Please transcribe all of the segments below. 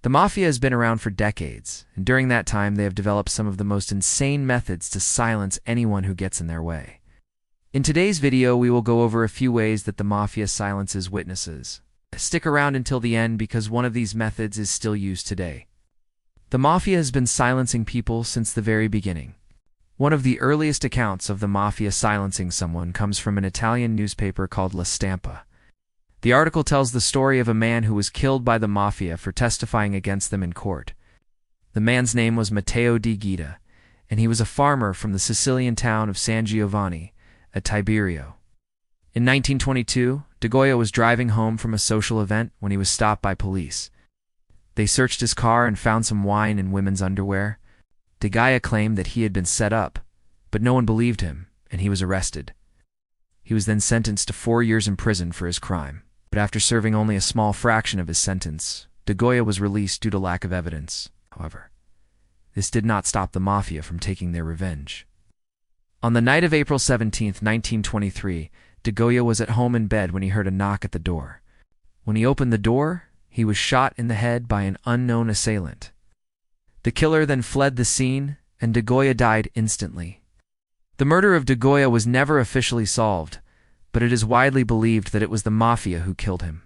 The Mafia has been around for decades, and during that time they have developed some of the most insane methods to silence anyone who gets in their way. In today's video, we will go over a few ways that the Mafia silences witnesses. Stick around until the end because one of these methods is still used today. The Mafia has been silencing people since the very beginning. One of the earliest accounts of the Mafia silencing someone comes from an Italian newspaper called La Stampa. The article tells the story of a man who was killed by the Mafia for testifying against them in court. The man's name was Matteo di Guida, and he was a farmer from the Sicilian town of San Giovanni at Tiberio. In 1922, De Goya was driving home from a social event when he was stopped by police. They searched his car and found some wine and women's underwear. De Goya claimed that he had been set up, but no one believed him, and he was arrested. He was then sentenced to 4 years in prison for his crime. But after serving only a small fraction of his sentence, De Goya was released due to lack of evidence. However, this did not stop the Mafia from taking their revenge. On the night of April 17, 1923, De Goya was at home in bed when he heard a knock at the door. When he opened the door, he was shot in the head by an unknown assailant. The killer then fled the scene, and De Goya died instantly. The murder of De Goya was never officially solved, but it is widely believed that it was the Mafia who killed him.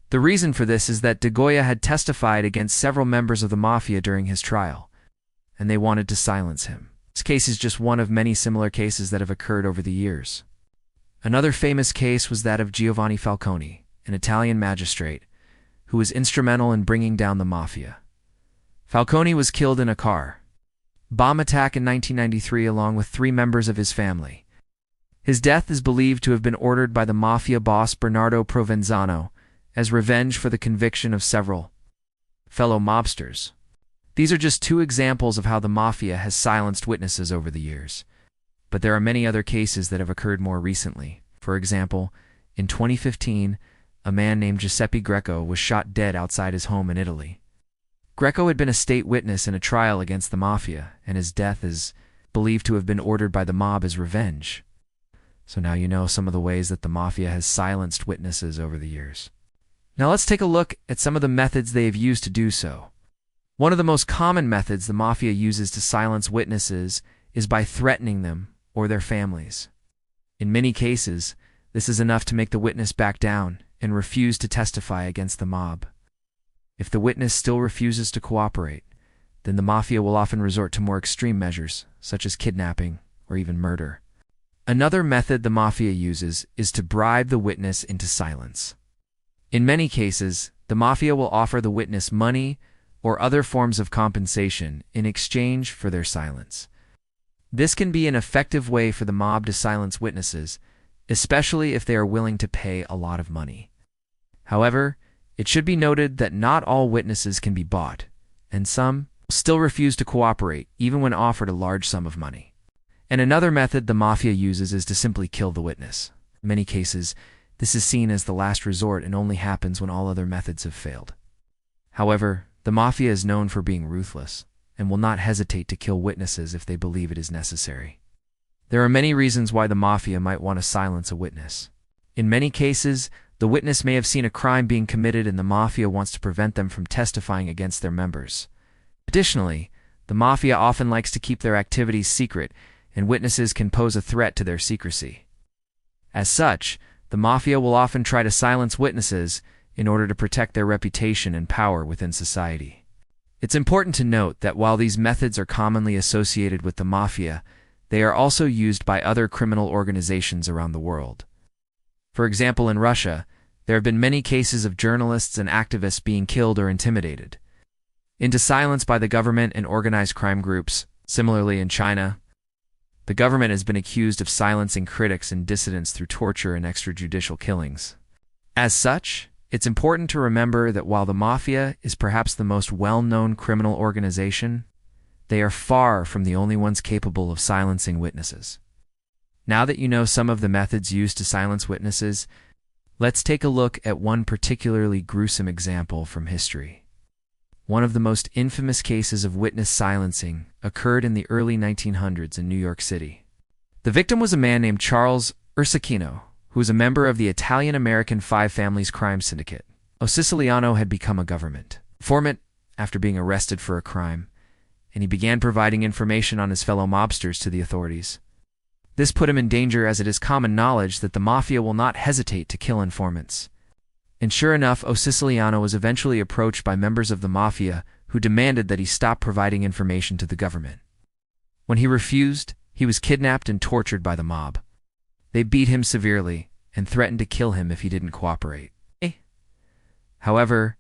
The reason for this is that De Goya had testified against several members of the Mafia during his trial, and they wanted to silence him. This case is just one of many similar cases that have occurred over the years. Another famous case was that of Giovanni Falcone, an Italian magistrate, who was instrumental in bringing down the Mafia. Falcone was killed in a car bomb attack in 1993 along with 3 members of his family. His death is believed to have been ordered by the Mafia boss Bernardo Provenzano as revenge for the conviction of several fellow mobsters. These are just 2 examples of how the Mafia has silenced witnesses over the years. But there are many other cases that have occurred more recently. For example, in 2015, a man named Giuseppe Greco was shot dead outside his home in Italy. Greco had been a state witness in a trial against the Mafia, and his death is believed to have been ordered by the mob as revenge. So now you know some of the ways that the Mafia has silenced witnesses over the years. Now let's take a look at some of the methods they have used to do so. One of the most common methods the Mafia uses to silence witnesses is by threatening them or their families. In many cases, this is enough to make the witness back down and refuse to testify against the mob. If the witness still refuses to cooperate, then the Mafia will often resort to more extreme measures, such as kidnapping or even murder. Another method the Mafia uses is to bribe the witness into silence. In many cases, the Mafia will offer the witness money or other forms of compensation in exchange for their silence. This can be an effective way for the mob to silence witnesses, especially if they are willing to pay a lot of money. However, it should be noted that not all witnesses can be bought, and some still refuse to cooperate even when offered a large sum of money. And another method the Mafia uses is to simply kill the witness. In many cases, this is seen as the last resort and only happens when all other methods have failed. However, the Mafia is known for being ruthless and will not hesitate to kill witnesses if they believe it is necessary. There are many reasons why the Mafia might want to silence a witness. In many cases, the witness may have seen a crime being committed and the Mafia wants to prevent them from testifying against their members. Additionally, the Mafia often likes to keep their activities secret, and witnesses can pose a threat to their secrecy. As such, the Mafia will often try to silence witnesses in order to protect their reputation and power within society. It's important to note that while these methods are commonly associated with the Mafia, they are also used by other criminal organizations around the world. For example, in Russia, there have been many cases of journalists and activists being killed or intimidated into silence by the government and organized crime groups. Similarly, in China, the government has been accused of silencing critics and dissidents through torture and extrajudicial killings. As such, it's important to remember that while the Mafia is perhaps the most well-known criminal organization, they are far from the only ones capable of silencing witnesses. Now that you know some of the methods used to silence witnesses, let's take a look at one particularly gruesome example from history. One of the most infamous cases of witness silencing occurred in the early 1900s in New York City. The victim was a man named Charles Ursicino, who was a member of the Italian-American Five Families crime syndicate. Siciliano had become a government informant after being arrested for a crime, and he began providing information on his fellow mobsters to the authorities. This put him in danger, as it is common knowledge that the Mafia will not hesitate to kill informants. And sure enough, O Siciliano was eventually approached by members of the Mafia who demanded that he stop providing information to the government. When he refused, he was kidnapped and tortured by the mob. They beat him severely and threatened to kill him if he didn't cooperate. However,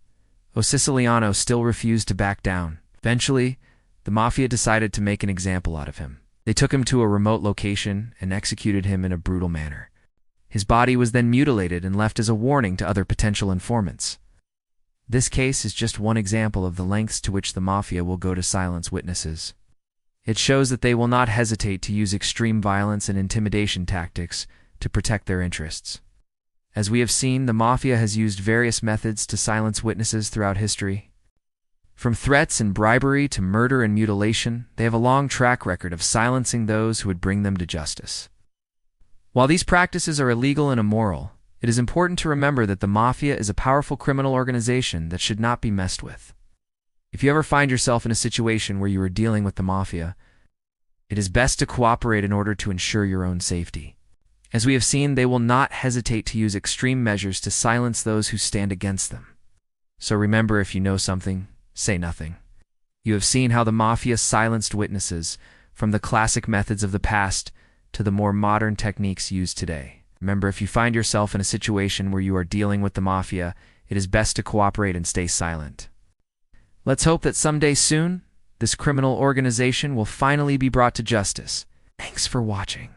O Siciliano still refused to back down. Eventually, the Mafia decided to make an example out of him. They took him to a remote location and executed him in a brutal manner. His body was then mutilated and left as a warning to other potential informants. This case is just one example of the lengths to which the Mafia will go to silence witnesses. It shows that they will not hesitate to use extreme violence and intimidation tactics to protect their interests. As we have seen, the Mafia has used various methods to silence witnesses throughout history. From threats and bribery to murder and mutilation, they have a long track record of silencing those who would bring them to justice. While these practices are illegal and immoral, it is important to remember that the Mafia is a powerful criminal organization that should not be messed with. If you ever find yourself in a situation where you are dealing with the Mafia, it is best to cooperate in order to ensure your own safety. As we have seen, they will not hesitate to use extreme measures to silence those who stand against them. So remember, if you know something, say nothing. You have seen how the Mafia silenced witnesses, from the classic methods of the past to the more modern techniques used today. Remember, if you find yourself in a situation where you are dealing with the Mafia, it is best to cooperate and stay silent. Let's hope that someday soon, this criminal organization will finally be brought to justice. Thanks for watching.